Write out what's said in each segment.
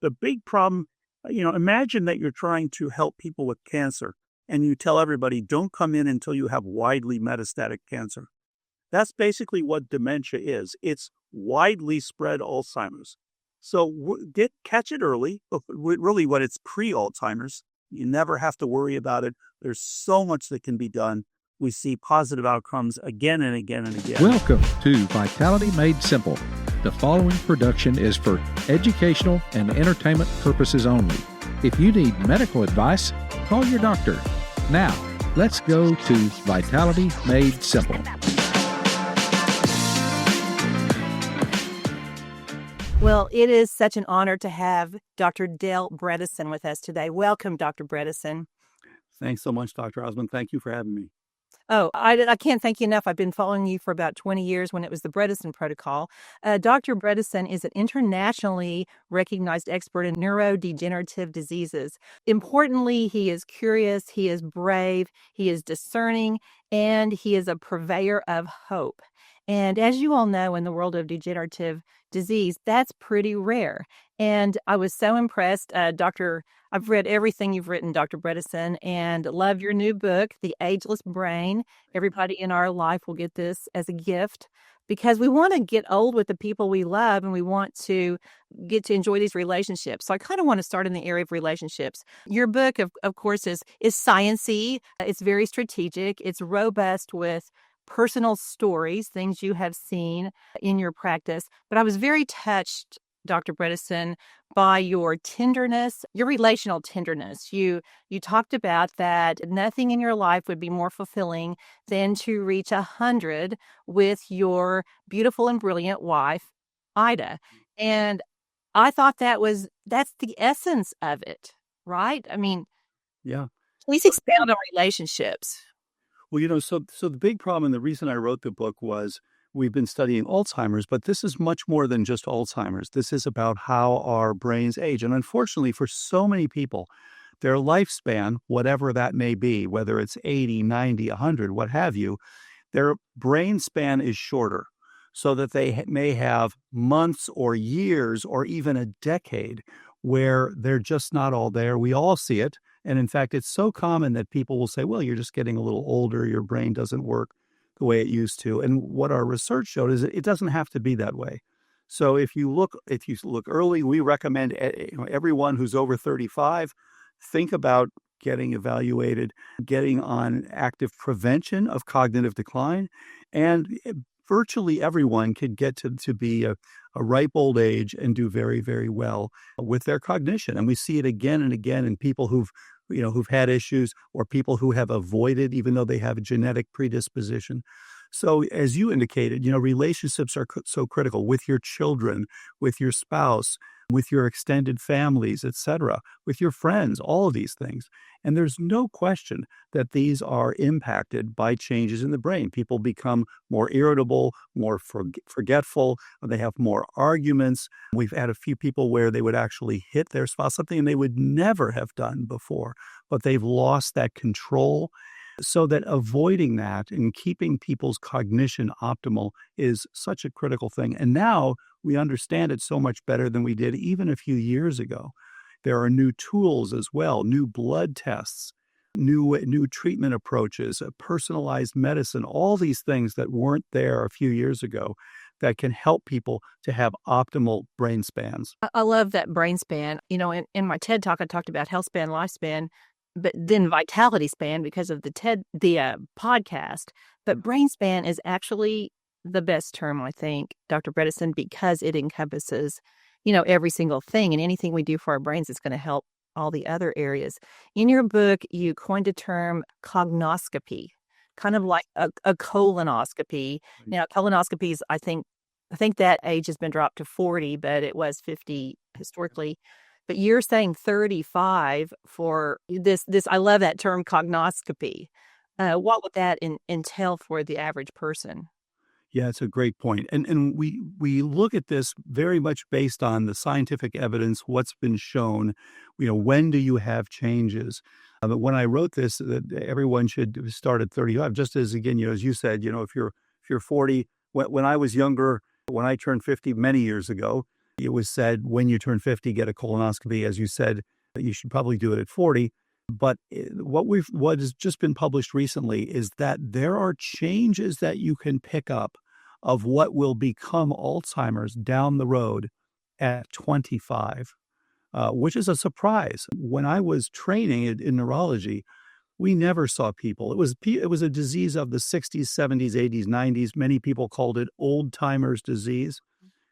The big problem, imagine that you're trying to help people with cancer and you tell everybody, don't come in until you have widely metastatic cancer. That's basically what dementia is. It's widely spread Alzheimer's. So catch it early. Really, when it's pre-Alzheimer's, you never have to worry about it. There's so much that can be done. We see positive outcomes again and again and again. Welcome to Vitality Made Simple. The following production is for educational and entertainment purposes only. If you need medical advice, call your doctor. Now, let's go to Vitality Made Simple. Well, it is such an honor to have Dr. Dale Bredesen with us today. Welcome, Dr. Bredesen. Thanks so much, Dr. Ozment. Thank you for having me. Oh, I can't thank you enough. I've been following you for about 20 years when it was the Bredesen protocol. Dr. Bredesen is an internationally recognized expert in neurodegenerative diseases. Importantly, he is curious, he is brave, he is discerning, and he is a purveyor of hope. And as you all know, in the world of degenerative disease, that's pretty rare. And I was so impressed, I've read everything you've written, Dr. Bredesen, and love your new book, The Ageless Brain. Everybody in our life will get this as a gift because we want to get old with the people we love and we want to get to enjoy these relationships. So I kind of want to start in the area of relationships. Your book, of course, is science-y. It's very strategic. It's robust with personal stories, things you have seen in your practice. But I was very touched, Dr. Bredesen, by your tenderness, your relational tenderness. You talked about that nothing in your life would be more fulfilling than to reach 100 with your beautiful and brilliant wife, Ida. And I thought that's the essence of it, right? I mean, yeah. Please expound on relationships. Well, so the big problem, and the reason I wrote the book was we've been studying Alzheimer's, but this is much more than just Alzheimer's. This is about how our brains age. And unfortunately, for so many people, their lifespan, whatever that may be, whether it's 80, 90, 100, what have you, their brain span is shorter so that they may have months or years or even a decade where they're just not all there. We all see it. And in fact, it's so common that people will say, well, you're just getting a little older. Your brain doesn't work the way it used to. And what our research showed is that it doesn't have to be that way. So if you look early, we recommend everyone who's over 35, think about getting evaluated, getting on active prevention of cognitive decline. And virtually everyone can get to be a ripe old age and do very, very well with their cognition. And we see it again and again in people who've had issues or people who have avoided, even though they have a genetic predisposition. So as you indicated, relationships are so critical with your children, with your spouse, with your extended families, etc., with your friends, all of these things. And there's no question that these are impacted by changes in the brain. People become more irritable, more forgetful. They have more arguments. We've had a few people where they would actually hit their spouse, something they would never have done before, but they've lost that control. So that avoiding that and keeping people's cognition optimal is such a critical thing. And now we understand it so much better than we did even a few years ago. There are new tools as well, new blood tests, new treatment approaches, personalized medicine, all these things that weren't there a few years ago that can help people to have optimal brain spans. I love that brain span. In my TED Talk, I talked about health span, lifespan, but then vitality span because of the podcast. But brain span is actually the best term, I think, Dr. Bredesen, because it encompasses, every single thing, and anything we do for our brains is going to help all the other areas. In your book, you coined a term cognoscopy, kind of like a colonoscopy. Now, colonoscopies, I think that age has been dropped to 40, but it was 50 historically. But you're saying 35 for this. I love that term, cognoscopy. What would that entail for the average person? Yeah, it's a great point. And we look at this very much based on the scientific evidence, what's been shown, when do you have changes? But when I wrote this, that everyone should start at 35, just as, again, as you said, if you're 40, when I was younger, when I turned 50 many years ago, It was said when you turn 50, get a colonoscopy. As you said, you should probably do it at 40. But what has just been published recently is that there are changes that you can pick up of what will become Alzheimer's down the road at 25, which is a surprise. When I was training in neurology, we never saw people. It was a disease of the 60s, 70s, 80s, 90s. Many people called it old timers disease.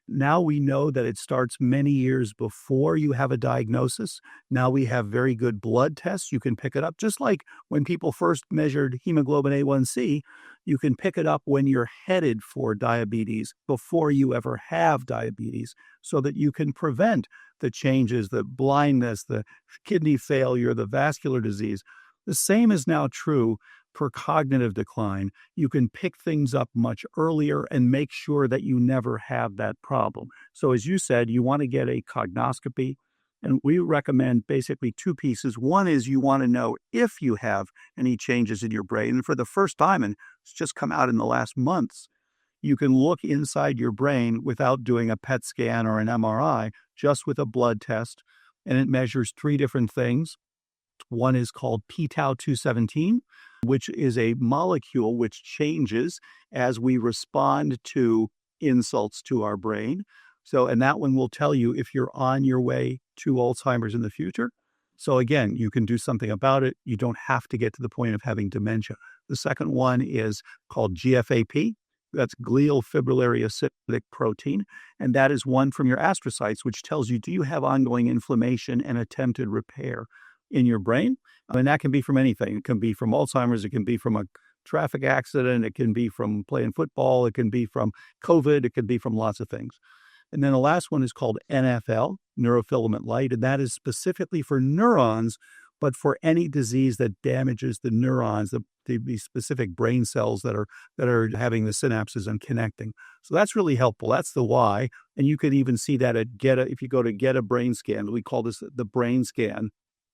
Now we know that it starts many years before you have a diagnosis. Now we have very good blood tests. You can pick it up. Just like when people first measured hemoglobin A1C, you can pick it up when you're headed for diabetes before you ever have diabetes, so that you can prevent the changes, the blindness, the kidney failure, the vascular disease. The same is now true for cognitive decline. You can pick things up much earlier and make sure that you never have that problem. So as you said, you want to get a cognoscopy, and we recommend basically two pieces. One is you want to know if you have any changes in your brain. And for the first time, and it's just come out in the last months, you can look inside your brain without doing a PET scan or an MRI, just with a blood test, and it measures three different things. One is called p-tau217, which is a molecule which changes as we respond to insults to our brain. And that one will tell you if you're on your way to Alzheimer's in the future. So again, you can do something about it. You don't have to get to the point of having dementia. The second one is called GFAP. That's glial fibrillary acidic protein. And that is one from your astrocytes, which tells you, do you have ongoing inflammation and attempted repair in your brain? And that can be from anything. It can be from Alzheimer's. It can be from a traffic accident. It can be from playing football. It can be from COVID. It can be from lots of things. And then the last one is called NFL, neurofilament light, and that is specifically for neurons, but for any disease that damages the neurons, the specific brain cells that are having the synapses and connecting. So that's really helpful. That's the why. And you can even see that at if you go to Get a Brain Scan, we call this the brain scan,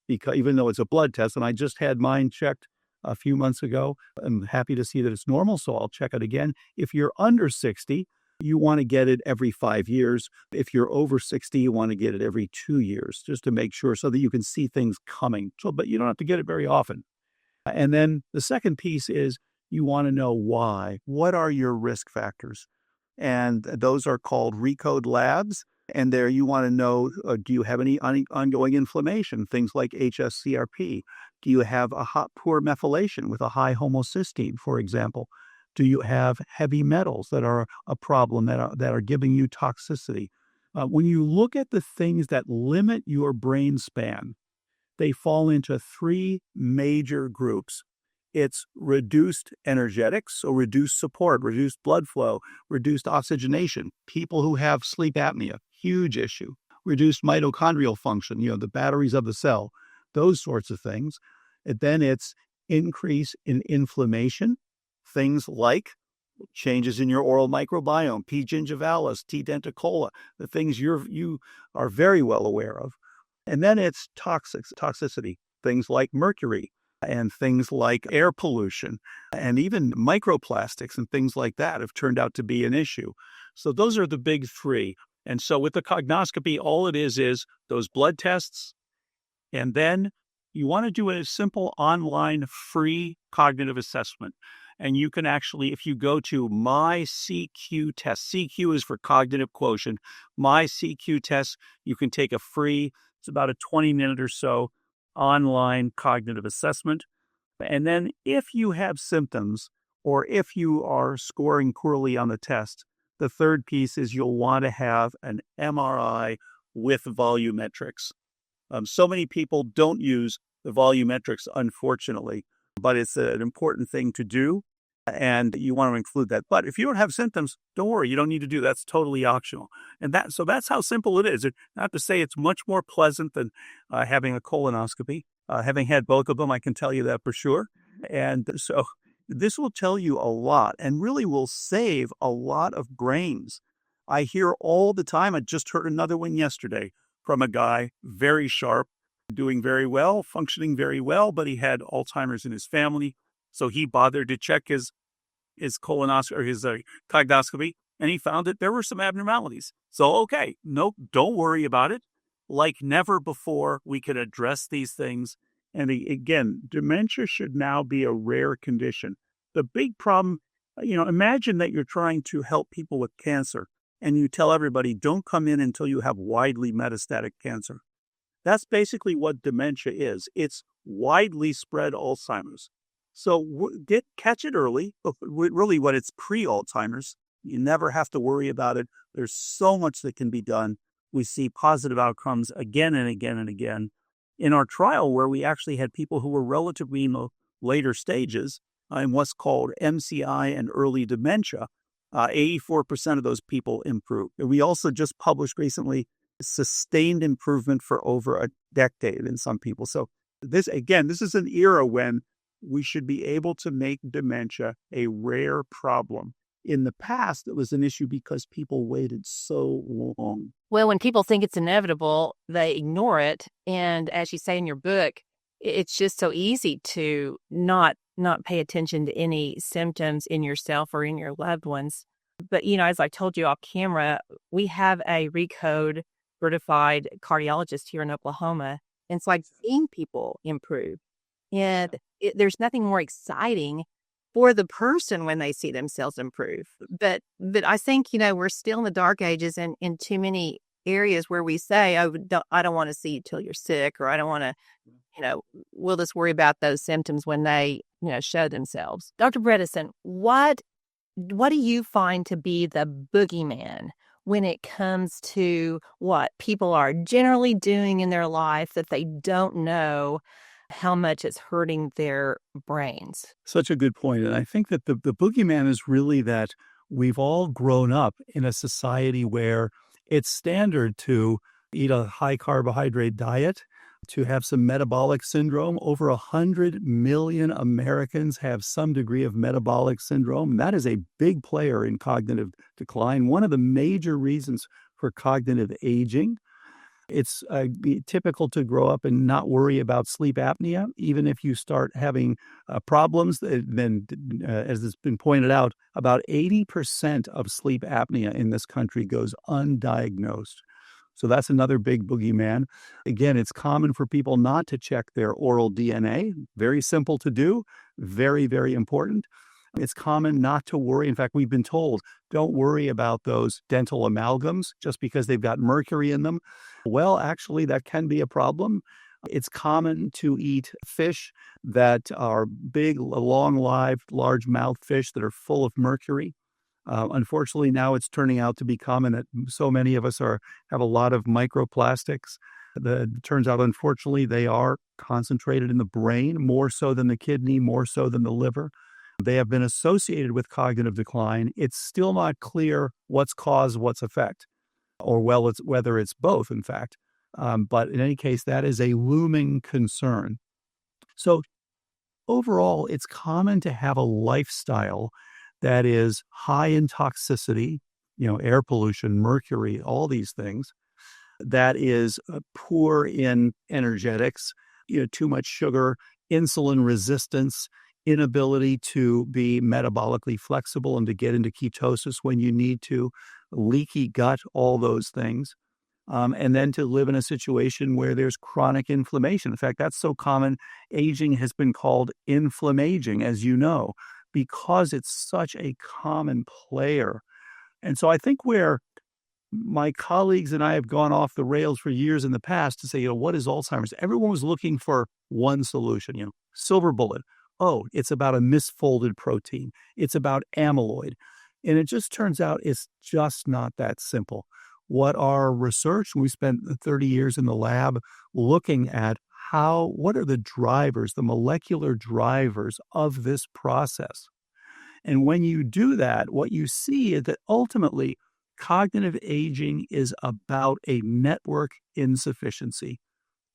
because even though it's a blood test, and I just had mine checked a few months ago, I'm happy to see that it's normal, so I'll check it again. If you're under 60, you want to get it every 5 years. If you're over 60, you want to get it every 2 years, just to make sure, so that you can see things coming. But you don't have to get it very often. And then the second piece is you want to know why. What are your risk factors? And those are called RECODE labs. And there you want to know, do you have any ongoing inflammation, things like HSCRP? Do you have poor methylation with a high homocysteine, for example? Do you have heavy metals that are a problem, that are giving you toxicity? When you look at the things that limit your brain span, they fall into three major groups. It's reduced energetics, so reduced support, reduced blood flow, reduced oxygenation. People who have sleep apnea, huge issue. Reduced mitochondrial function, the batteries of the cell, those sorts of things. And then it's increase in inflammation, things like changes in your oral microbiome, P. gingivalis, T. denticola, the things you are very well aware of. And then it's toxicity, things like mercury and things like air pollution, and even microplastics and things like that have turned out to be an issue. So those are the big three. And so with the cognoscopy, all it is those blood tests, and then you want to do a simple online free cognitive assessment. And you can actually, if you go to My CQ Test, CQ is for cognitive quotient, My CQ Test, you can take a free, it's about a 20-minute or so online cognitive assessment. And then if you have symptoms, or if you are scoring poorly on the test, the third piece is you'll want to have an MRI with volumetrics. So many people don't use the volumetrics, unfortunately, but it's an important thing to do, and you want to include that. But if you don't have symptoms, don't worry, you don't need to do that. That's totally optional. And so that's how simple it is. Not to say it's much more pleasant than having a colonoscopy. Having had both of them, I can tell you that for sure. And so this will tell you a lot and really will save a lot of brains. I hear all the time, I just heard another one yesterday from a guy, very sharp, doing very well, functioning very well, but he had Alzheimer's in his family. So he bothered to check his colonoscopy or his cognoscopy, and he found that there were some abnormalities. So, okay, no, don't worry about it. Like never before, we can address these things. And again, dementia should now be a rare condition. The big problem, imagine that you're trying to help people with cancer and you tell everybody, don't come in until you have widely metastatic cancer. That's basically what dementia is. It's widely spread Alzheimer's. So catch it early. Really, when it's pre-Alzheimer's, you never have to worry about it. There's so much that can be done. We see positive outcomes again and again and again. In our trial, where we actually had people who were relatively in the later stages, in what's called MCI and early dementia, 84% of those people improved. And we also just published recently sustained improvement for over a decade in some people. So this is an era when we should be able to make dementia a rare problem. In the past, it was an issue because people waited so long. Well, when people think it's inevitable, they ignore it. And as you say in your book, it's just so easy to not pay attention to any symptoms in yourself or in your loved ones. But, as I told you off camera, we have a RECODE certified cardiologist here in Oklahoma. And so I've seen people improve. And there's nothing more exciting for the person when they see themselves improve. But I think, we're still in the dark ages and in too many areas where we say, I don't want to see you till you're sick, or I don't want to, we'll just worry about those symptoms when they, show themselves. Dr. Bredesen, what do you find to be the boogeyman when it comes to what people are generally doing in their life that they don't know how much it's hurting their brains? Such a good point. And I think that the boogeyman is really that we've all grown up in a society where it's standard to eat a high carbohydrate diet, to have some metabolic syndrome. Over 100 million Americans have some degree of metabolic syndrome. That is a big player in cognitive decline. One of the major reasons for cognitive aging. It's typical to grow up and not worry about sleep apnea. Even if you start having problems, then as has been pointed out, about 80% of sleep apnea in this country goes undiagnosed. So that's another big boogeyman. Again, it's common for people not to check their oral DNA. Very simple to do, very, very important. It's common not to worry. In fact, we've been told, don't worry about those dental amalgams just because they've got mercury in them. Well, actually, that can be a problem. It's common to eat fish that are big, long-lived, large-mouthed fish that are full of mercury. Unfortunately, now it's turning out to be common that so many of us have a lot of microplastics. It turns out, unfortunately, they are concentrated in the brain, more so than the kidney, more so than the liver. They have been associated with cognitive decline. It's still not clear what's cause, what's effect, or whether it's both, in fact. But in any case, that is a looming concern. So overall, it's common to have a lifestyle that is high in toxicity, air pollution, mercury, all these things, that is poor in energetics, too much sugar, insulin resistance, inability to be metabolically flexible and to get into ketosis when you need to, leaky gut, all those things. And then to live in a situation where there's chronic inflammation. In fact, that's so common. Aging has been called inflammaging, as you know, because it's such a common player. And so I think where my colleagues and I have gone off the rails for years in the past to say, what is Alzheimer's? Everyone was looking for one solution, silver bullet. Oh, it's about a misfolded protein. It's about amyloid. And it just turns out it's just not that simple. What our research, we spent 30 years in the lab looking at what are the drivers, the molecular drivers of this process. And when you do that, what you see is that ultimately cognitive aging is about a network insufficiency.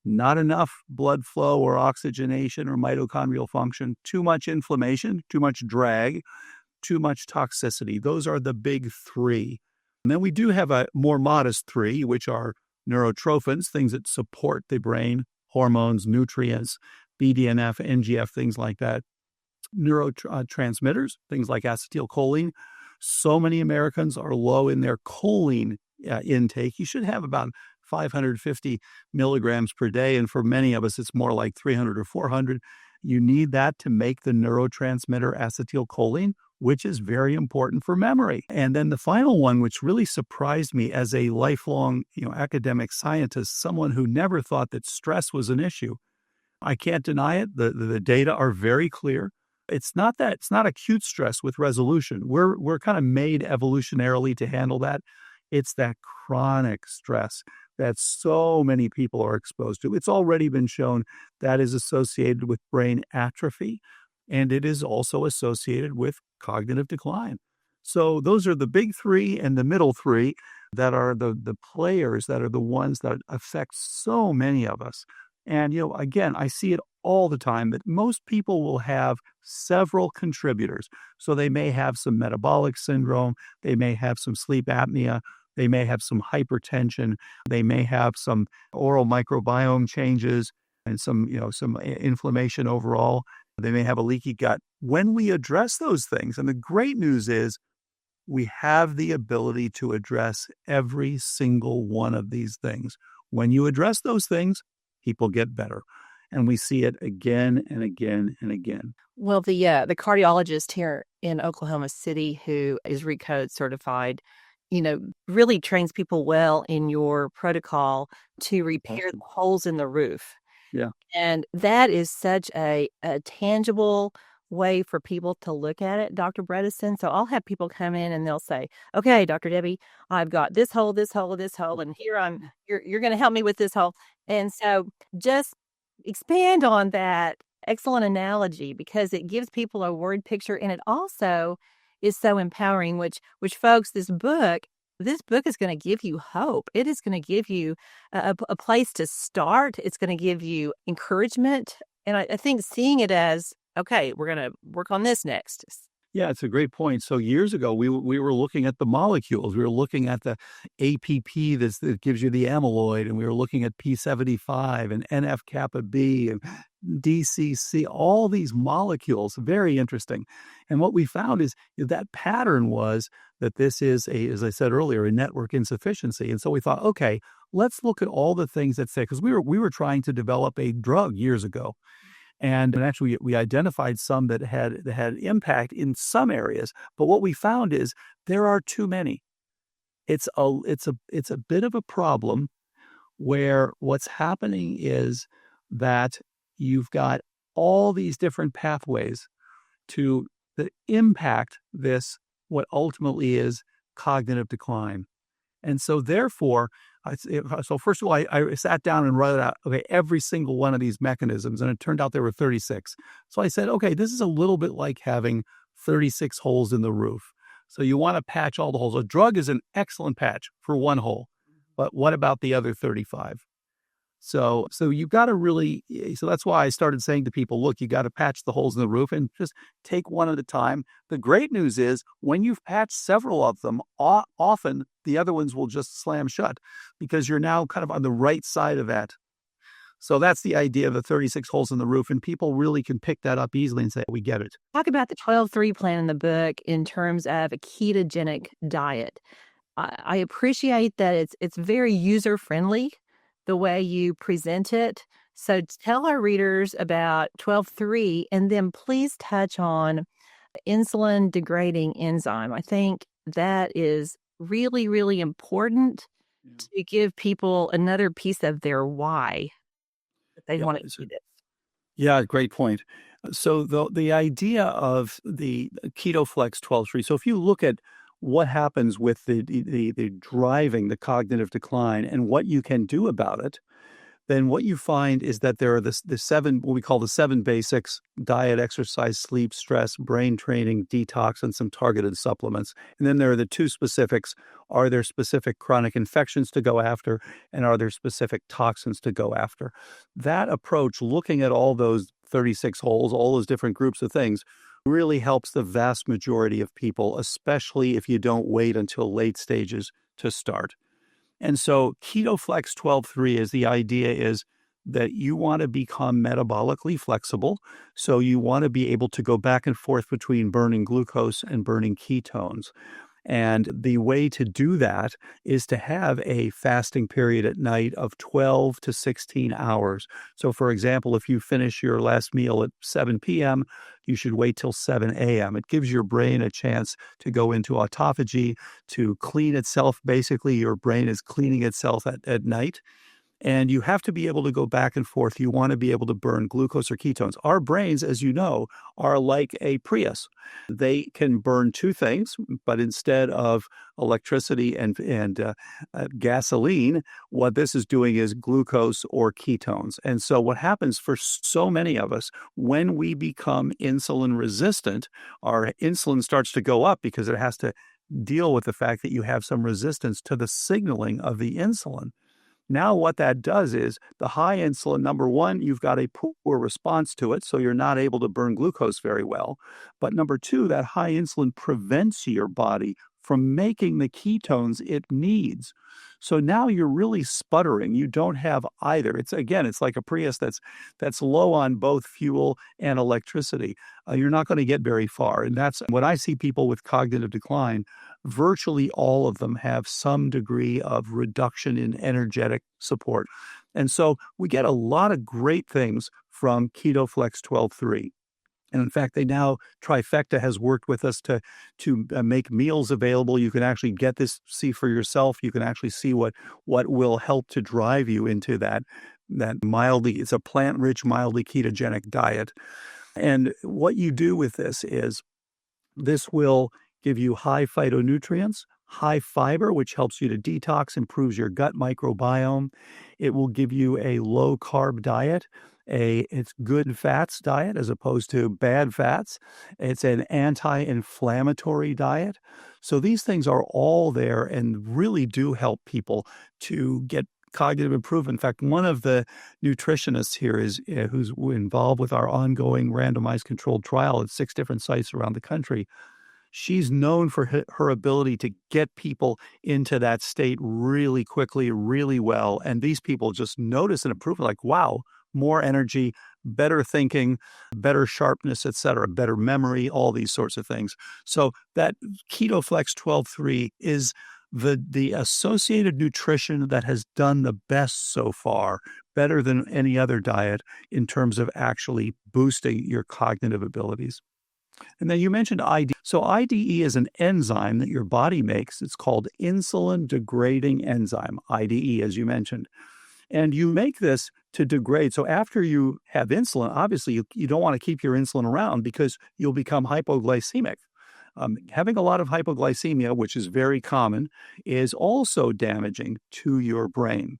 Not enough blood flow or oxygenation or mitochondrial function, too much inflammation, too much drag, too much toxicity. Those are the big three. And then we do have a more modest three, which are neurotrophins, things that support the brain, hormones, nutrients, BDNF, NGF, things like that. Neurotransmitters, things like acetylcholine, So many Americans are low in their choline intake. You should have about 550 milligrams per day. And for many of us, it's more like 300 or 400. You need that to make the neurotransmitter acetylcholine, which is very important for memory. And then the final one, which really surprised me as a lifelong, academic scientist, someone who never thought that stress was an issue. I can't deny it. The data are very clear. It's not acute stress with resolution. We're kind of made evolutionarily to handle that. It's that chronic stress that so many people are exposed to. It's already been shown that is associated with brain atrophy, and it is also associated with cognitive decline. So those are the big three and the middle three that are the players that are the ones that affect so many of us. And, again, I see it all the time that most people will have several contributors. So they may have some metabolic syndrome, they may have some sleep apnea, they may have some hypertension, they may have some oral microbiome changes and some inflammation overall. They may have a leaky gut. When we address those things, and the great news is we have the ability to address every single one of these things. When you address those things, people get better. And we see it again and again and again. Well, the cardiologist here in Oklahoma City who is RECODE certified, really trains people well in your protocol to repair the holes in the roof. Yeah. And that is such a tangible way for people to look at it, Dr. Bredesen. So I'll have people come in and they'll say, okay, Dr. Debbie, I've got this hole, and here you're going to help me with this hole. And so just expand on that excellent analogy because it gives people a word picture and it also is so empowering, which folks, this book is going to give you hope. It is going to give you a place to start. It's going to give you encouragement. And I think seeing it as, okay, we're going to work on this next. Yeah, it's a great point. So years ago, we were looking at the molecules. We were looking at the APP that gives you the amyloid, and we were looking at P75 and NF-kappa B and DCC, all these molecules, very interesting. And what we found is that pattern was that this is, as I said earlier, a network insufficiency. And so we thought, okay, let's look at all the things that say, because we were trying to develop a drug years ago. And actually, we identified some that had impact in some areas. But what we found is there are too many. It's a bit of a problem where what's happening is that you've got all these different pathways to impact this, what ultimately is cognitive decline. And so therefore, first of all, I sat down and wrote out, okay, every single one of these mechanisms, and it turned out there were 36. So I said, okay, this is a little bit like having 36 holes in the roof. So you want to patch all the holes. A drug is an excellent patch for one hole, but what about the other 35? So you've got to really, so that's why I started saying to people, look, you got to patch the holes in the roof and just take one at a time. The great news is when you've patched several of them, often the other ones will just slam shut because you're now kind of on the right side of that. So that's the idea of the 36 holes in the roof, and people really can pick that up easily and say, we get it. Talk about the 12-3 plan in the book in terms of a ketogenic diet. I appreciate that it's very user-friendly, the way you present it. So tell our readers about 12-3 and then please touch on insulin degrading enzyme. I think that is really, really important to give people another piece of their why if they want to do this. Yeah, great point. So the idea of the KetoFlex 12-3, so if you look at what happens with the driving the cognitive decline and what you can do about it, then what you find is that there are the seven, what we call the 7 basics: diet, exercise, sleep, stress, brain training, detox, and some targeted supplements. And then there are the 2 specifics. Are there specific chronic infections to go after? And are there specific toxins to go after? That approach, looking at all those 36 holes, all those different groups of things, really helps the vast majority of people, especially if you don't wait until late stages to start. And so KetoFlex 12-3 is the idea is that you want to become metabolically flexible. So you want to be able to go back and forth between burning glucose and burning ketones. And the way to do that is to have a fasting period at night of 12 to 16 hours. So, for example, if you finish your last meal at 7 p.m., you should wait till 7 a.m. It gives your brain a chance to go into autophagy, to clean itself. Basically, your brain is cleaning itself at night. And you have to be able to go back and forth. You want to be able to burn glucose or ketones. Our brains, as you know, are like a Prius. They can burn two things, but instead of electricity and gasoline, what this is doing is glucose or ketones. And so what happens for so many of us, when we become insulin resistant, our insulin starts to go up because it has to deal with the fact that you have some resistance to the signaling of the insulin. Now, what that does is the high insulin, number one, you've got a poor response to it, so you're not able to burn glucose very well. But number two, that high insulin prevents your body from making the ketones it needs. So now you're really sputtering. You don't have either. It's like a Prius that's low on both fuel and electricity. You're not going to get very far. And that's when I see people with cognitive decline, virtually all of them have some degree of reduction in energetic support. And so we get a lot of great things from KetoFlex 12.3. And in fact, Trifecta has worked with us to make meals available. You can actually get this, see for yourself. You can actually see what will help to drive you into that it's a plant-rich, mildly ketogenic diet. And what you do with this will give you high phytonutrients, high fiber, which helps you to detox, improves your gut microbiome. It will give you a low-carb diet. It's good fats diet as opposed to bad fats. It's an anti-inflammatory diet. So these things are all there and really do help people to get cognitive improvement. In fact, one of the nutritionists here who's involved with our ongoing randomized controlled trial at 6 different sites around the country. She's known for her ability to get people into that state really quickly, really well. And these people just notice an improvement, like, wow, more energy, better thinking, better sharpness, etc., better memory, all these sorts of things. So that KetoFlex 12.3 is the associated nutrition that has done the best so far, better than any other diet in terms of actually boosting your cognitive abilities. And then you mentioned IDE. So IDE is an enzyme that your body makes. It's called insulin-degrading enzyme, IDE, as you mentioned. And you make this to degrade. So after you have insulin, obviously you don't want to keep your insulin around because you'll become hypoglycemic. Having a lot of hypoglycemia, which is very common, is also damaging to your brain.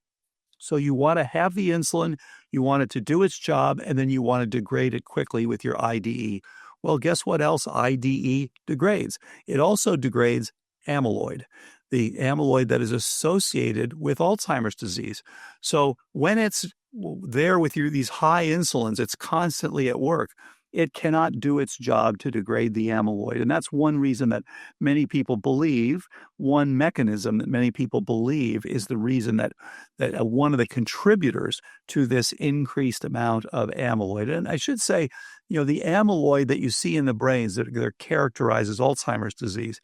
So you want to have the insulin, you want it to do its job, and then you want to degrade it quickly with your IDE. Well, guess what else IDE degrades? It also degrades amyloid, the amyloid that is associated with Alzheimer's disease. So when it's there with these high insulins, it's constantly at work. It cannot do its job to degrade the amyloid. And that's one reason that many people believe, one mechanism that many people believe is the reason that one of the contributors to this increased amount of amyloid. And I should say, the amyloid that you see in the brains that characterizes Alzheimer's disease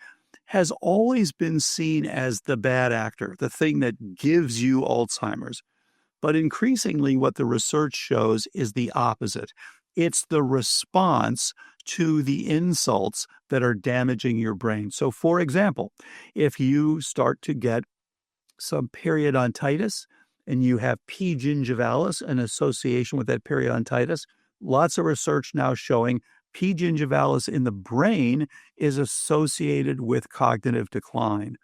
has always been seen as the bad actor, the thing that gives you Alzheimer's. But increasingly, what the research shows is the opposite. It's the response to the insults that are damaging your brain. So, for example, if you start to get some periodontitis and you have P. gingivalis in association with that periodontitis, lots of research now showing P. gingivalis in the brain is associated with cognitive decline.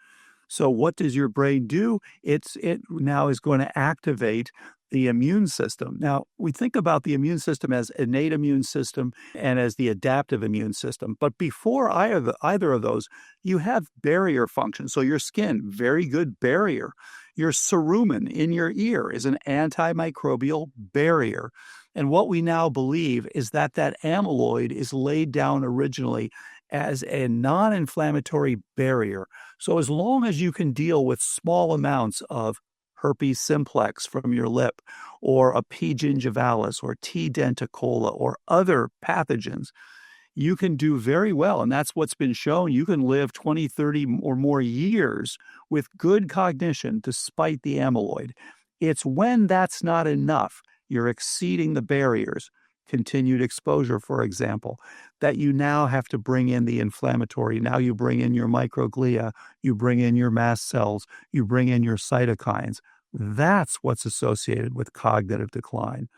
So what does your brain do? It now is going to activate the immune system. Now, we think about the immune system as innate immune system and as the adaptive immune system. But before either of those, you have barrier function. So your skin, very good barrier. Your cerumen in your ear is an antimicrobial barrier. And what we now believe is that amyloid is laid down originally as a non-inflammatory barrier. So as long as you can deal with small amounts of herpes simplex from your lip, or a P. gingivalis, or T. denticola, or other pathogens, you can do very well. And that's what's been shown. You can live 20, 30 or more years with good cognition despite the amyloid. It's when that's not enough, you're exceeding the barriers, continued exposure, for example, that you now have to bring in the inflammatory. Now you bring in your microglia, you bring in your mast cells, you bring in your cytokines. That's what's associated with cognitive decline.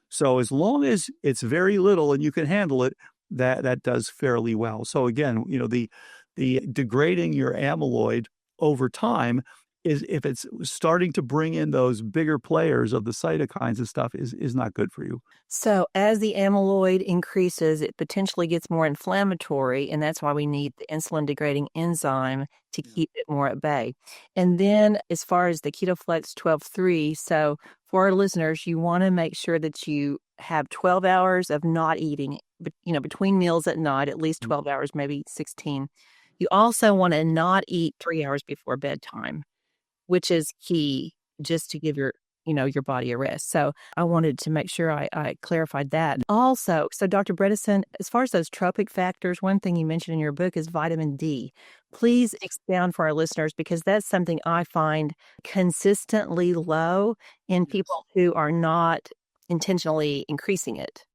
So as long as it's very little and you can handle it, that does fairly well. So again, the degrading your amyloid over time is, if it's starting to bring in those bigger players of the cytokines and stuff, is not good for you. So as the amyloid increases, it potentially gets more inflammatory, and that's why we need the insulin-degrading enzyme to keep it more at bay. And then as far as the KetoFlex 12-3, so for our listeners, you want to make sure that you have 12 hours of not eating, between meals at night, at least 12 hours, maybe 16. You also want to not eat 3 hours before bedtime, which is key, just to give your body a rest. So I wanted to make sure I clarified that. Also, so Dr. Bredesen, as far as those tropic factors, one thing you mentioned in your book is vitamin D. Please expound for our listeners, because that's something I find consistently low in people who are not intentionally increasing it.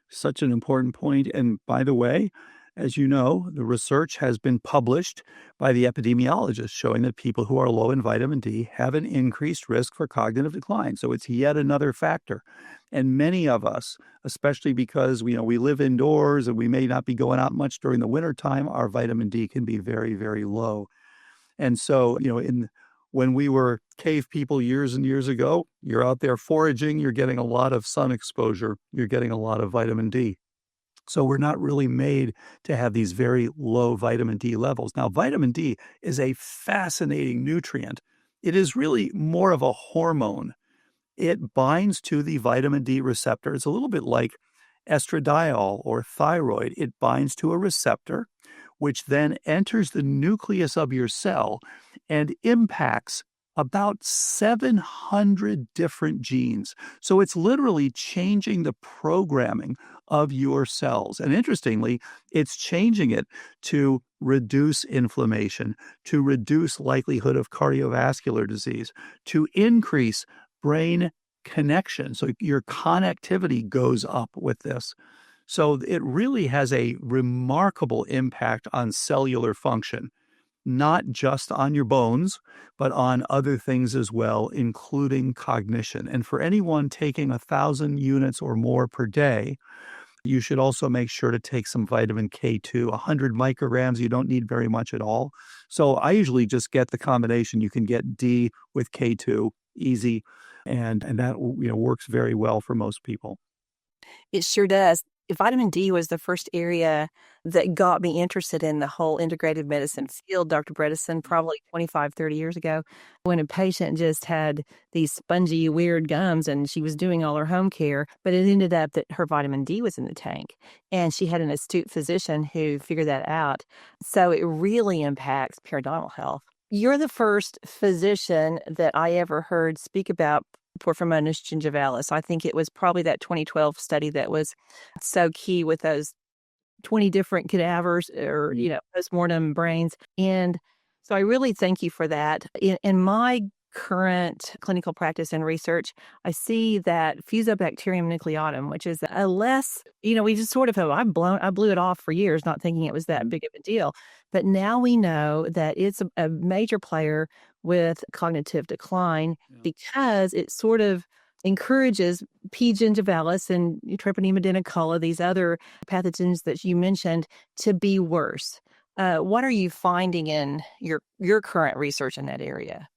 Such an important point. And by the way, as you know, the research has been published by the epidemiologists showing that people who are low in vitamin D have an increased risk for cognitive decline. So it's yet another factor. And many of us, especially because we live indoors and we may not be going out much during the wintertime, our vitamin D can be very, very low. And so, when we were cave people years and years ago, you're out there foraging, you're getting a lot of sun exposure, you're getting a lot of vitamin D. So we're not really made to have these very low vitamin D levels. Now, vitamin D is a fascinating nutrient. It is really more of a hormone. It binds to the vitamin D receptor. It's a little bit like estradiol or thyroid. It binds to a receptor, which then enters the nucleus of your cell and impacts about 700 different genes. So it's literally changing the programming of your cells. And interestingly, it's changing it to reduce inflammation, to reduce likelihood of cardiovascular disease, to increase brain connection. So your connectivity goes up with this. So it really has a remarkable impact on cellular function, not just on your bones, but on other things as well, including cognition. And for anyone taking 1,000 units or more per day, you should also make sure to take some vitamin K2, 100 micrograms. You don't need very much at all. So I usually just get the combination. You can get D with K2, easy, and that works very well for most people. It sure does. Vitamin D was the first area that got me interested in the whole integrative medicine field, Dr. Bredesen, probably 25, 30 years ago, when a patient just had these spongy, weird gums and she was doing all her home care, but it ended up that her vitamin D was in the tank. And she had an astute physician who figured that out. So it really impacts periodontal health. You're the first physician that I ever heard speak about Porphyromonas gingivalis. I think it was probably that 2012 study that was so key with those 20 different cadavers or, postmortem brains. And so I really thank you for that. In my current clinical practice and research, I see that Fusobacterium nucleatum, which is a less, we just sort of have, I blew it off for years, not thinking it was that big of a deal. But now we know that it's a major player with cognitive decline because it sort of encourages P. gingivalis and Treponema denticola, these other pathogens that you mentioned, to be worse. What are you finding in your current research in that area?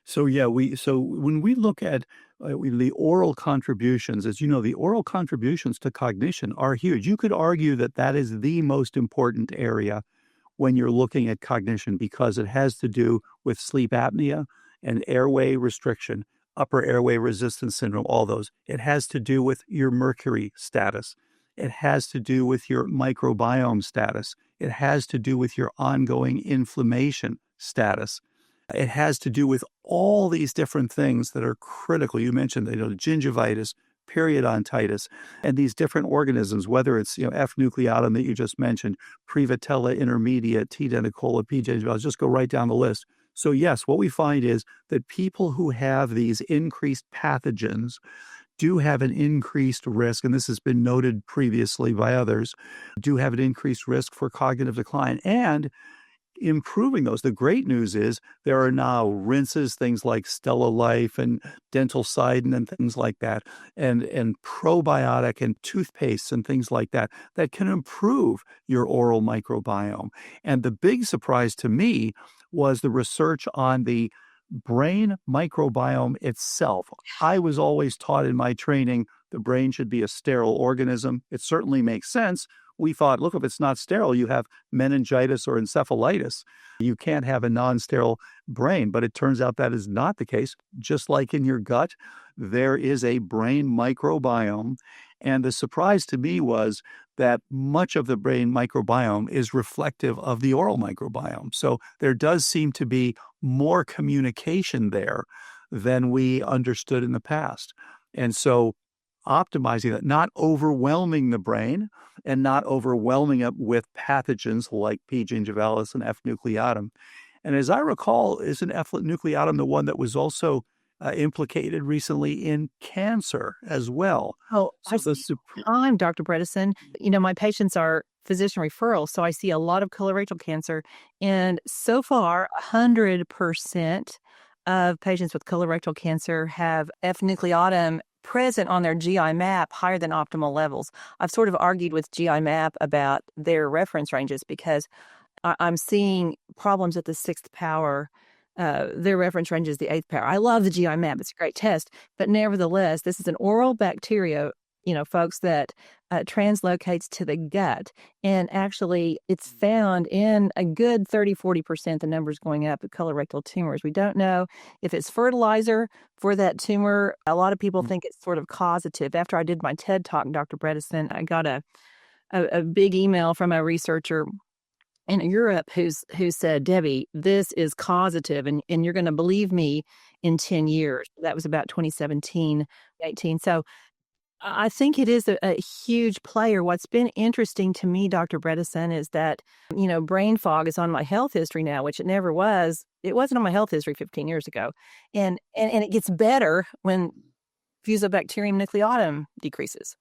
So when we look at the oral contributions, as you know, the oral contributions to cognition are huge. You could argue that is the most important area when you're looking at cognition, because it has to do with sleep apnea and airway restriction, upper airway resistance syndrome, all those. It has to do with your mercury status. It has to do with your microbiome status. It has to do with your ongoing inflammation status. It has to do with all these different things that are critical. You mentioned, gingivitis, periodontitis, and these different organisms, whether it's, F. nucleatum that you just mentioned, Prevotella intermedia, T. denticola, P. gingivalis, just go right down the list. So yes, what we find is that people who have these increased pathogens do have an increased risk, and this has been noted previously by others, do have an increased risk for cognitive decline. And improving those. The great news is there are now rinses, things like Stella Life and Dental Sidon and things like that, and probiotic and toothpastes and things like that can improve your oral microbiome. And the big surprise to me was the research on the brain microbiome itself. I was always taught in my training the brain should be a sterile organism. It certainly makes sense. We thought, look, if it's not sterile, you have meningitis or encephalitis. You can't have a non-sterile brain, but it turns out that is not the case. Just like in your gut, there is a brain microbiome. And the surprise to me was that much of the brain microbiome is reflective of the oral microbiome. So there does seem to be more communication there than we understood in the past. And so optimizing that, not overwhelming the brain and not overwhelming it with pathogens like P. gingivalis and F. nucleatum. And as I recall, isn't F. nucleatum the one that was also implicated recently in cancer as well? Oh, I see I'm Dr. Bredesen. My patients are physician referrals, so I see a lot of colorectal cancer. And so far, 100% of patients with colorectal cancer have F. nucleatum present on their GI map higher than optimal levels. I've sort of argued with GI map about their reference ranges because I'm seeing problems at the 6th power. Their reference range is the 8th power. I love the GI map. It's a great test. But nevertheless, this is an oral bacteria, folks, that translocates to the gut. And actually, it's found in a good 30-40%, the numbers going up, of colorectal tumors. We don't know if it's fertilizer for that tumor. A lot of people think it's sort of causative. After I did my TED Talk, Dr. Bredesen, I got a big email from a researcher in Europe who said, Debbie, this is causative, and you're going to believe me in 10 years. That was about 2017, 18. So I think it is a huge player. What's been interesting to me, Dr. Bredesen, is that, brain fog is on my health history now, which it never was. It wasn't on my health history 15 years ago. And it gets better when Fusobacterium nucleatum decreases.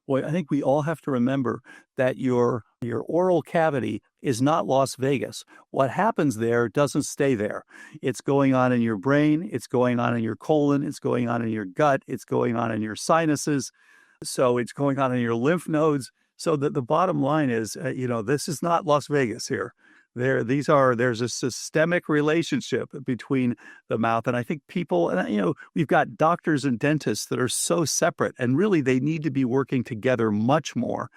Well, I think we all have to remember that your oral cavity is not Las Vegas. What happens there doesn't stay there. It's going on in your brain. It's going on in your colon. It's going on in your gut. It's going on in your sinuses. So it's going on in your lymph nodes. So the bottom line is, this is not Las Vegas here. There's a systemic relationship between the mouth. And I think people, we've got doctors and dentists that are so separate, and really they need to be working together much more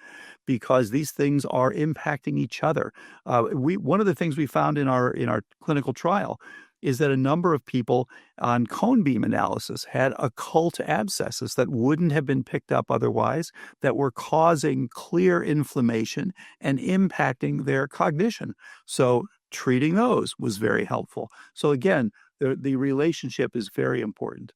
because these things are impacting each other. One of the things we found in our clinical trial is that a number of people on cone beam analysis had occult abscesses that wouldn't have been picked up otherwise, that were causing clear inflammation and impacting their cognition. So treating those was very helpful. So again, the relationship is very important.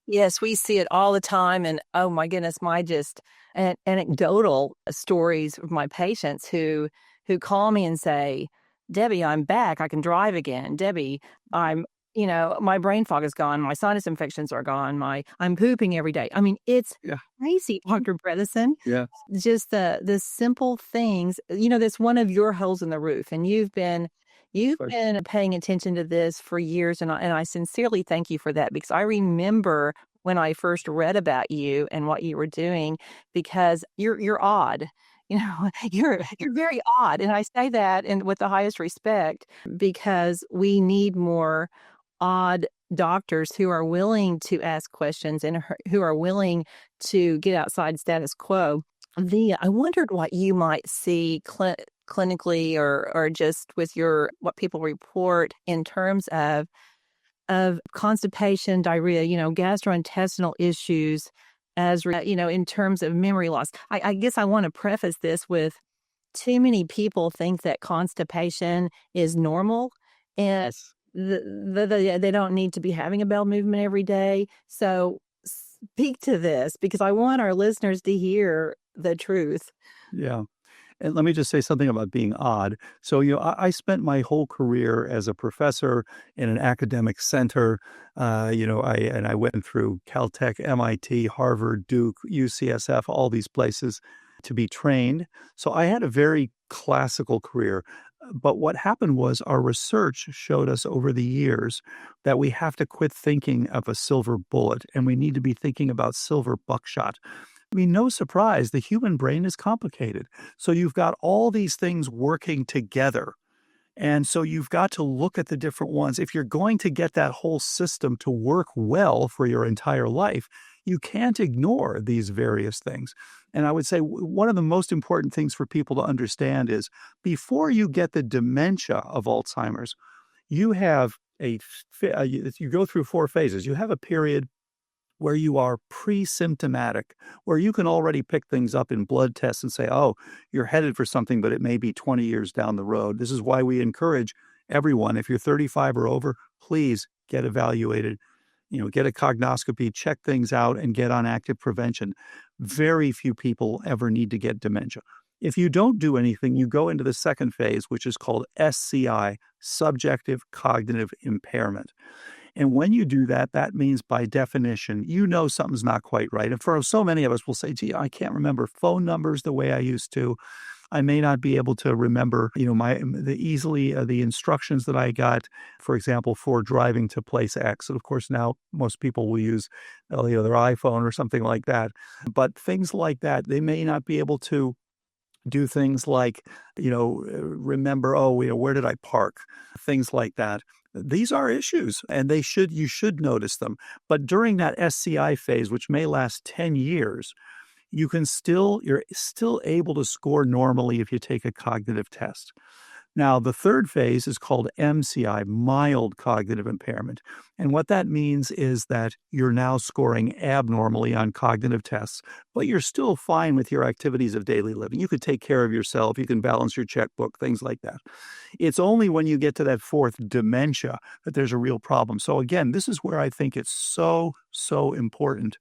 Yes, we see it all the time. And oh my goodness, my just anecdotal stories of my patients who call me and say, Debbie, I'm back. I can drive again. Debbie, my brain fog is gone. My sinus infections are gone. I'm pooping every day. I mean, it's crazy, Dr. Bredesen. Yeah. Just the simple things, that's one of your holes in the roof. And you've been paying attention to this for years. And I sincerely thank you for that, because I remember when I first read about you and what you were doing, because you're odd. You're very odd. And I say that with the highest respect, because we need more odd doctors who are willing to ask questions and who are willing to get outside status quo. I wondered what you might see clinically or just with what people report in terms of constipation, diarrhea, gastrointestinal issues, as in terms of memory loss. I guess I want to preface this with, too many people think that constipation is normal. And They don't need to be having a bowel movement every day. So speak to this because I want our listeners to hear the truth. Yeah. And let me just say something about being odd. So, I spent my whole career as a professor in an academic center. I went through Caltech, MIT, Harvard, Duke, UCSF, all these places to be trained. So I had a very classical career. But what happened was our research showed us over the years that we have to quit thinking of a silver bullet and we need to be thinking about silver buckshot. I mean, no surprise, the human brain is complicated. So you've got all these things working together. And so you've got to look at the different ones. If you're going to get that whole system to work well for your entire life, you can't ignore these various things. And I would say one of the most important things for people to understand is before you get the dementia of Alzheimer's, you have you go through 4 phases. You have a period where you are pre-symptomatic, where you can already pick things up in blood tests and say, oh, you're headed for something, but it may be 20 years down the road. This is why we encourage everyone, if you're 35 or over, please get evaluated, get a cognoscopy, check things out, and get on active prevention. Very few people ever need to get dementia. If you don't do anything, you go into the second phase, which is called SCI, subjective cognitive impairment. And when you do that, that means by definition, something's not quite right. And for so many of us, we'll say, gee, I can't remember phone numbers the way I used to. I may not be able to remember, the instructions that I got, for example, for driving to place X. And of course, now most people will use, their iPhone or something like that. But things like that, they may not be able to do things like, remember, where did I park? Things like that. These are issues and you should notice them. But during that SCI phase, which may last 10 years, you're still able to score normally if you take a cognitive test. Now, the third phase is called MCI, mild cognitive impairment. And what that means is that you're now scoring abnormally on cognitive tests, but you're still fine with your activities of daily living. You could take care of yourself. You can balance your checkbook, things like that. It's only when you get to that fourth, dementia, that there's a real problem. So again, this is where I think it's so, so important.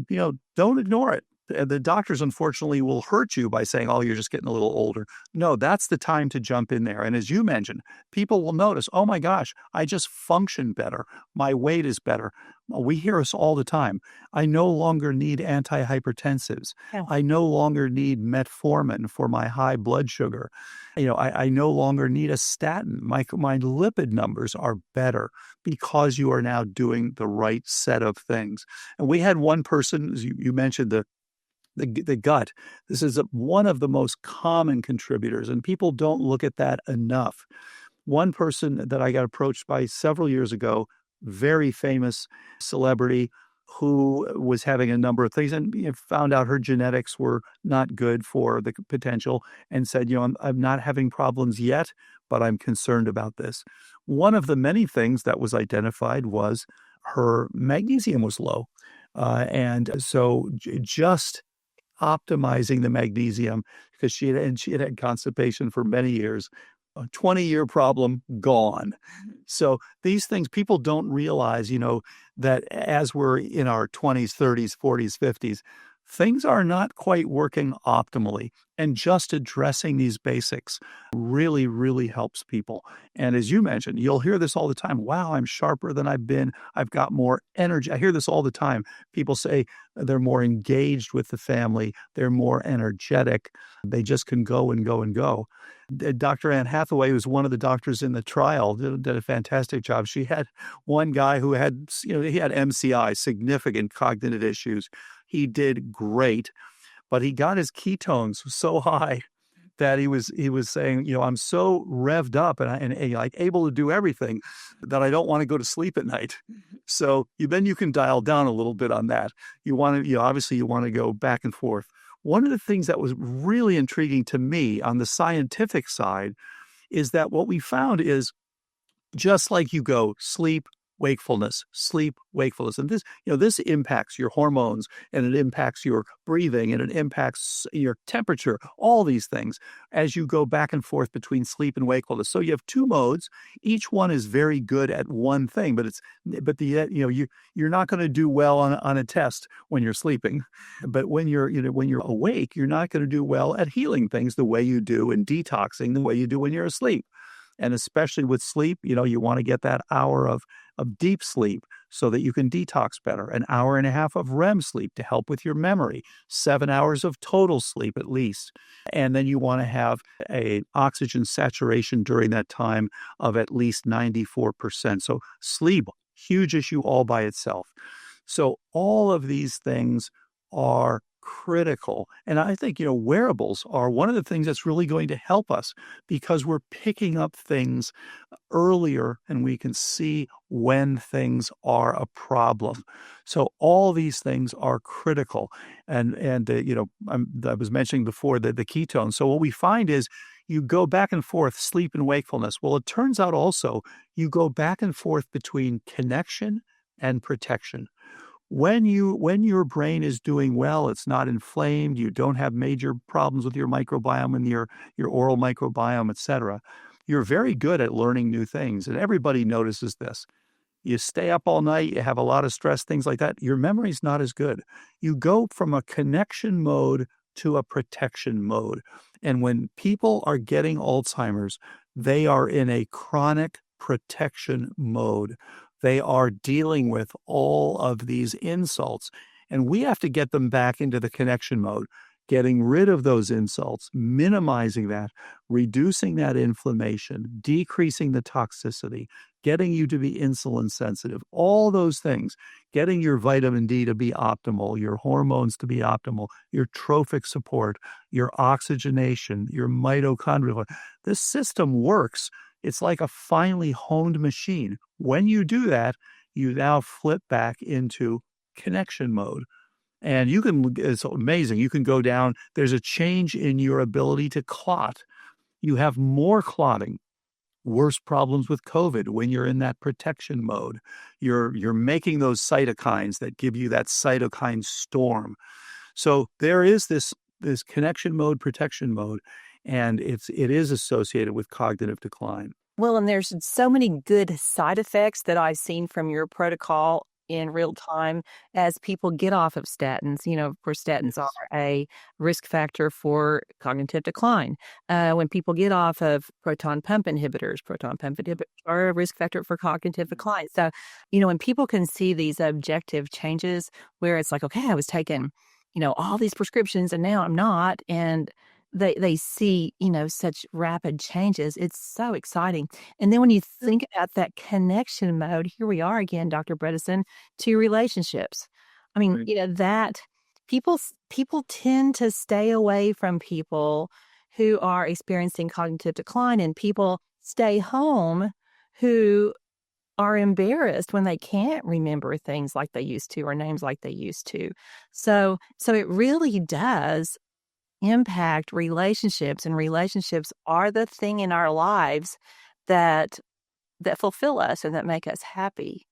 Don't ignore it. The doctors, unfortunately, will hurt you by saying, oh, you're just getting a little older. No, that's the time to jump in there. And as you mentioned, people will notice, oh my gosh, I just function better. My weight is better. We hear us all the time. I no longer need antihypertensives. Yeah. I no longer need metformin for my high blood sugar. I no longer need a statin. My lipid numbers are better because you are now doing the right set of things. And we had one person, as you mentioned, the gut. This is one of the most common contributors, and people don't look at that enough. One person that I got approached by several years ago, very famous celebrity who was having a number of things and found out her genetics were not good for the potential and said, I'm not having problems yet, but I'm concerned about this. One of the many things that was identified was her magnesium was low. And so just optimizing the magnesium, because she had constipation for many years, a 20-year problem gone. So these things, people don't realize, that as we're in our 20s, 30s, 40s, 50s, things are not quite working optimally. And just addressing these basics really, really helps people. And as you mentioned, you'll hear this all the time. Wow, I'm sharper than I've been. I've got more energy. I hear this all the time. People say they're more engaged with the family. They're more energetic. They just can go and go and go. Dr. Anne Hathaway, who's one of the doctors in the trial, did a fantastic job. She had one guy who had, he had MCI, significant cognitive issues. He did great, but he got his ketones so high that he was saying, I'm so revved up and like able to do everything that I don't want to go to sleep at night. So then you can dial down a little bit on that. Obviously you want to go back and forth. One of the things that was really intriguing to me on the scientific side is that what we found is just like you go sleep, wakefulness, sleep, wakefulness. And this impacts your hormones, and it impacts your breathing, and it impacts your temperature, all these things as you go back and forth between sleep and wakefulness. So you have two modes. Each one is very good at one thing, but you're not going to do well on a test when you're sleeping. But when you're awake, you're not going to do well at healing things the way you do and detoxing the way you do when you're asleep. And especially with sleep, you want to get that hour of deep sleep so that you can detox better, an hour and a half of REM sleep to help with your memory, 7 hours of total sleep at least. And then you want to have an oxygen saturation during that time of at least 94%. So sleep, huge issue all by itself. So all of these things are critical. And I think, wearables are one of the things that's really going to help us because we're picking up things earlier and we can see when things are a problem. So all these things are critical. And I was mentioning before the ketones. So what we find is you go back and forth, sleep and wakefulness. Well, it turns out also you go back and forth between connection and protection. When your brain is doing well, it's not inflamed, you don't have major problems with your microbiome and your oral microbiome, et cetera, you're very good at learning new things. And everybody notices this. You stay up all night, you have a lot of stress, things like that, your memory's not as good. You go from a connection mode to a protection mode. And when people are getting Alzheimer's, they are in a chronic protection mode. They are dealing with all of these insults, and we have to get them back into the connection mode, getting rid of those insults, minimizing that, reducing that inflammation, decreasing the toxicity, getting you to be insulin sensitive, all those things, getting your vitamin D to be optimal, your hormones to be optimal, your trophic support, your oxygenation, your mitochondria. This system works. It's like a finely honed machine. When you do that, you now flip back into connection mode. And it's amazing. You can go down, there's a change in your ability to clot. You have more clotting, worse problems with COVID when you're in that protection mode. You're making those cytokines that give you that cytokine storm. So there is this connection mode, protection mode, and it is associated with cognitive decline. Well, and there's so many good side effects that I've seen from your protocol in real time as people get off of statins. Of course, statins are a risk factor for cognitive decline. When people get off of proton pump inhibitors are a risk factor for cognitive decline. So, when people can see these objective changes where it's like, okay, I was taking, all these prescriptions and now I'm not, and they see, such rapid changes. It's so exciting. And then when you think about that connection mode, here we are again, Dr. Bredesen, to relationships. I mean, Right. That people tend to stay away from people who are experiencing cognitive decline, and people stay home who are embarrassed when they can't remember things like they used to or names like they used to. So it really does impact relationships, and relationships are the thing in our lives that fulfill us and that make us happy.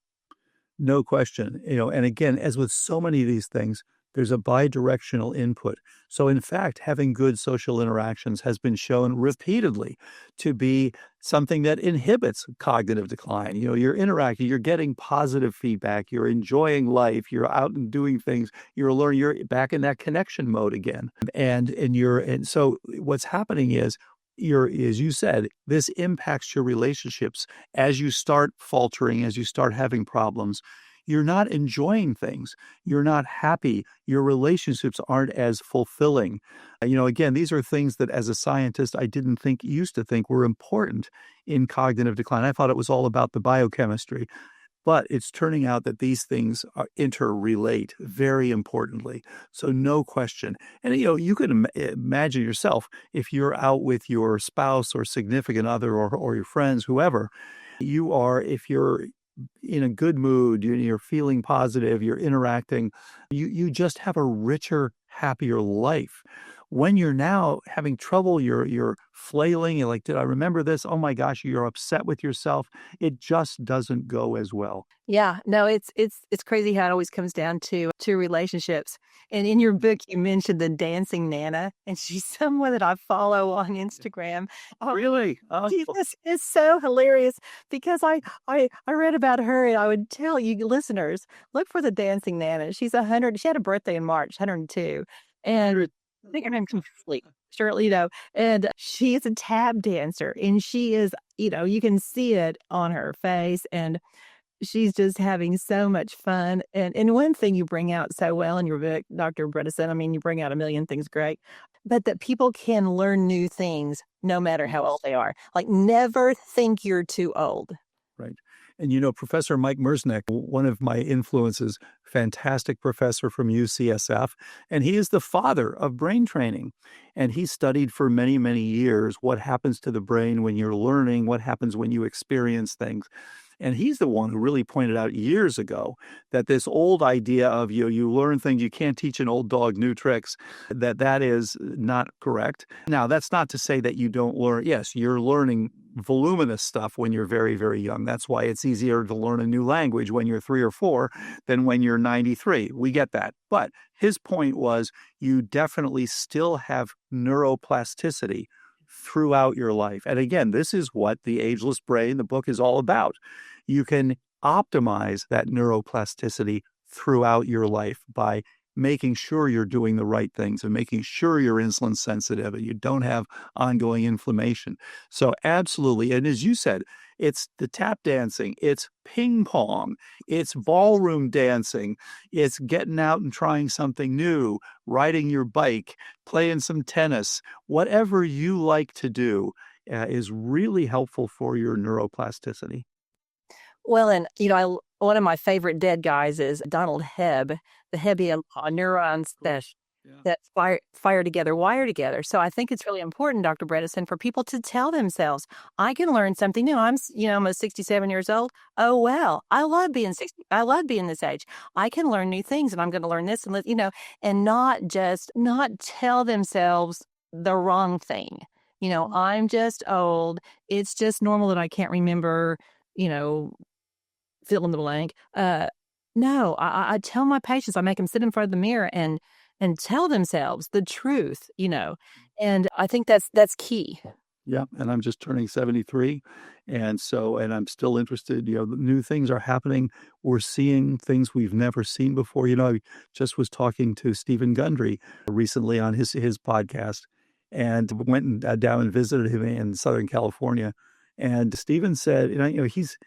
No question. And again, as with so many of these things, there's a bidirectional input. So in fact, having good social interactions has been shown repeatedly to be something that inhibits cognitive decline. You're interacting, you're getting positive feedback, you're enjoying life, you're out and doing things, you're learning, you're back in that connection mode again. And so what's happening is as you said, this impacts your relationships as you start faltering, as you start having problems. You're not enjoying things. You're not happy. Your relationships aren't as fulfilling. Again, these are things that as a scientist, I used to think were important in cognitive decline. I thought it was all about the biochemistry, but it's turning out that these things interrelate very importantly. So no question. And, you can imagine yourself if you're out with your spouse or significant other or your friends, whoever if you're in a good mood, you're feeling positive, you're interacting, you just have a richer, happier life. when you're now having trouble, you're flailing, you're like, did I remember this? Oh my gosh, you're upset with yourself. It just doesn't go as well. Yeah, no, it's crazy how it always comes down to relationships. And in your book, you mentioned the dancing Nana, and she's someone that I follow on Instagram. Oh, Really? Oh, she is so hilarious because I read about her, and I would tell you listeners, look for the dancing Nana. She's 100. She had a birthday in March, 102, and I think her name's Shirley, and she is a tap dancer, and she is, you can see it on her face, and she's just having so much fun, and one thing you bring out so well in your book, Dr. Bredesen, I mean, you bring out a million things great, but that people can learn new things no matter how old they are. Like, never think you're too old. right. And Professor Mike Mersnick, one of my influences, fantastic professor from UCSF, and he is the father of brain training. And he studied for many, many years what happens to the brain when you're learning, what happens when you experience things. And he's the one who really pointed out years ago that this old idea of you learn things, you can't teach an old dog new tricks, that is not correct. Now, that's not to say that you don't learn. Yes, you're learning voluminous stuff when you're very, very young. That's why it's easier to learn a new language when you're 3 or 4 than when you're 93. We get that. But his point was you definitely still have neuroplasticity throughout your life. And again, this is what the Ageless Brain, the book, is all about. You can optimize that neuroplasticity throughout your life by making sure you're doing the right things and making sure you're insulin sensitive and you don't have ongoing inflammation. So absolutely. And as you said, it's the tap dancing, it's ping pong, it's ballroom dancing, it's getting out and trying something new, riding your bike, playing some tennis, whatever you like to do is really helpful for your neuroplasticity. Well, and, one of my favorite dead guys is Donald Hebb, the Hebbian neurons that fire together, wire together. So I think it's really important, Dr. Bredesen, for people to tell themselves, I can learn something new. I'm almost 67 years old. Oh, well, I love being 60. I love being this age. I can learn new things, and I'm going to learn this and not tell themselves the wrong thing. I'm just old. It's just normal that I can't remember, fill in the blank. No, I tell my patients, I make them sit in front of the mirror and tell themselves the truth, and I think that's key. Yeah, and I'm just turning 73. And I'm still interested. New things are happening. We're seeing things we've never seen before. I just was talking to Stephen Gundry recently on his podcast and went down and visited him in Southern California. And Stephen said, he's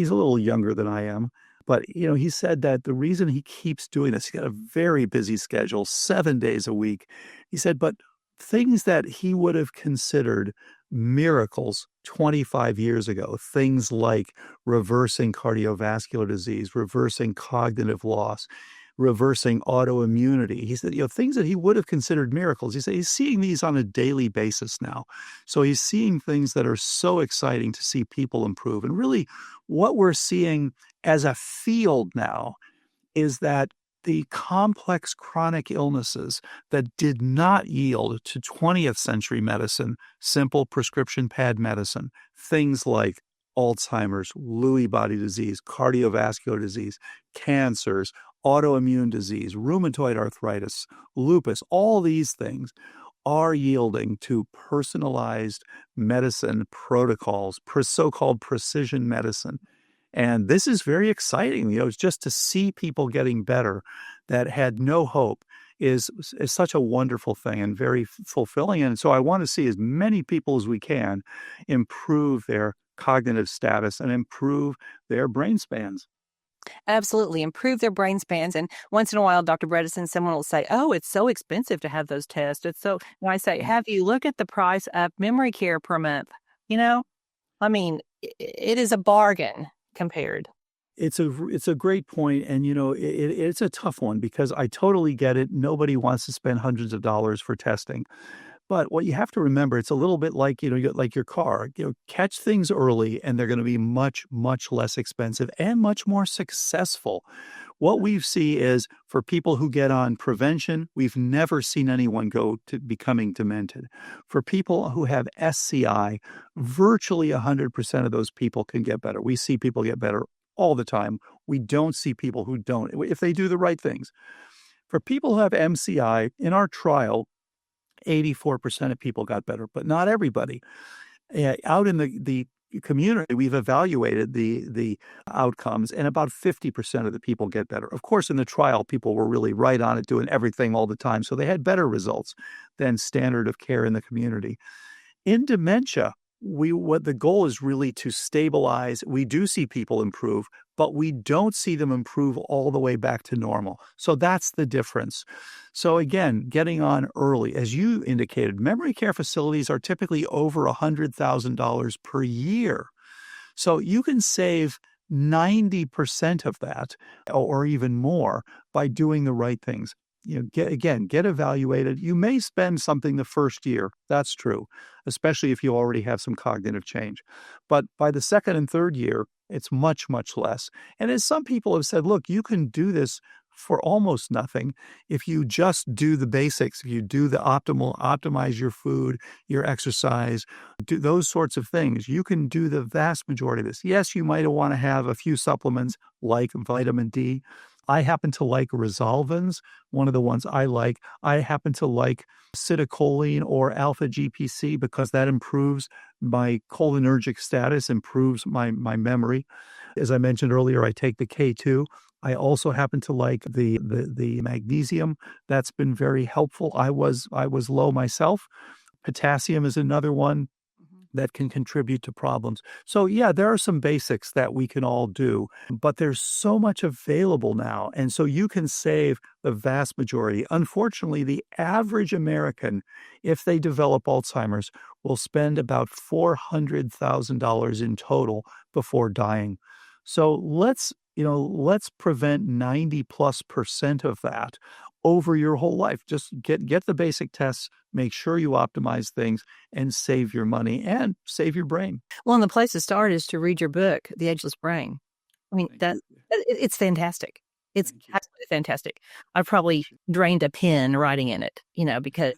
a little younger than I am, but he said that the reason he keeps doing this, he's got a very busy schedule, 7 days a week. He said, but things that he would have considered miracles 25 years ago, things like reversing cardiovascular disease, reversing cognitive loss, reversing autoimmunity. He said, things that he would have considered miracles. He said he's seeing these on a daily basis now. So he's seeing things that are so exciting to see people improve. And really what we're seeing as a field now is that the complex chronic illnesses that did not yield to 20th century medicine, simple prescription pad medicine, things like Alzheimer's, Lewy body disease, cardiovascular disease, cancers, autoimmune disease, rheumatoid arthritis, lupus, all these things are yielding to personalized medicine protocols, so-called precision medicine. And this is very exciting, just to see people getting better that had no hope is such a wonderful thing and very fulfilling. And so I want to see as many people as we can improve their cognitive status and improve their brain spans. Absolutely. Improve their brain spans. And once in a while, Dr. Bredesen, someone will say, oh, it's so expensive to have those tests. And I say, have you looked at the price of memory care per month? I mean, it is a bargain compared. It's a great point, and it's a tough one because I totally get it. Nobody wants to spend hundreds of dollars for testing. But what you have to remember, it's a little bit like, like your car, catch things early and they're going to be much, much less expensive and much more successful. What we see is for people who get on prevention, we've never seen anyone go to becoming demented. For people who have SCI, virtually 100% of those people can get better. We see people get better all the time. We don't see people who don't, if they do the right things. For people who have MCI, in our trial, 84% of people got better, but not everybody. Out in the community, we've evaluated the outcomes, and about 50% of the people get better. Of course, in the trial, people were really right on it, doing everything all the time, so they had better results than standard of care in the community. In dementia, what the goal is really to stabilize. We do see people improve, but we don't see them improve all the way back to normal. So that's the difference. So again, getting on early, as you indicated, memory care facilities are typically over $100,000 per year. So you can save 90% of that or even more by doing the right things. Get evaluated. You may spend something the first year. That's true, especially if you already have some cognitive change. But by the second and third year, it's much, much less. And as some people have said, look, you can do this for almost nothing if you just do the basics, if you do the optimize your food, your exercise, do those sorts of things. You can do the vast majority of this. Yes, you might want to have a few supplements like vitamin D. I happen to like Resolvins, one of the ones I like. I happen to like citicoline or alpha GPC because that improves my cholinergic status, improves my memory. As I mentioned earlier, I take the K2. I also happen to like the magnesium. That's been very helpful. I was low myself. Potassium is another one that can contribute to problems. So yeah, there are some basics that we can all do, but there's so much available now. And so you can save the vast majority. Unfortunately, the average American, if they develop Alzheimer's, will spend about $400,000 in total before dying. So let's prevent 90+% of that over your whole life. Just get the basic tests, make sure you optimize things, and save your money and save your brain. Well, and the place to start is to read your book, The Ageless Brain. I mean, it's fantastic. It's absolutely fantastic. I probably drained a pen writing in it, because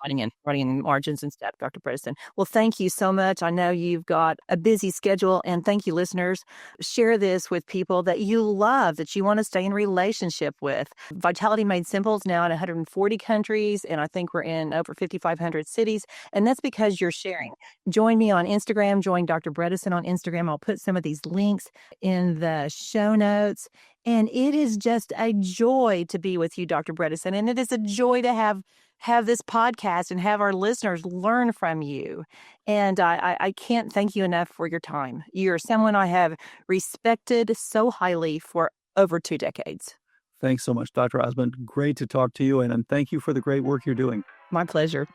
writing in margins and stuff, Dr. Bredesen. Well, thank you so much. I know you've got a busy schedule, and thank you, listeners. Share this with people that you love, that you want to stay in relationship with. Vitality Made Simple is now in 140 countries, and I think we're in over 5,500 cities, and that's because you're sharing. Join me on Instagram. Join Dr. Bredesen on Instagram. I'll put some of these links in the show notes. And it is just a joy to be with you, Dr. Bredesen, and it is a joy to have this podcast and have our listeners learn from you. And I can't thank you enough for your time. You're someone I have respected so highly for over 2 decades. Thanks so much, Dr. Ozment. Great to talk to you, and thank you for the great work you're doing. My pleasure.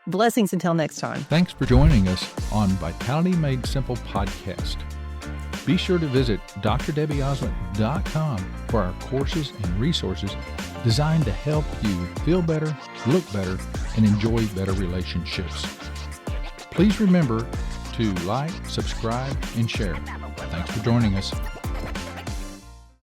Blessings until next time. Thanks for joining us on Vitality Made Simple podcast. Be sure to visit drdebbieozment.com for our courses and resources designed to help you feel better, look better, and enjoy better relationships. Please remember to like, subscribe, and share. Thanks for joining us.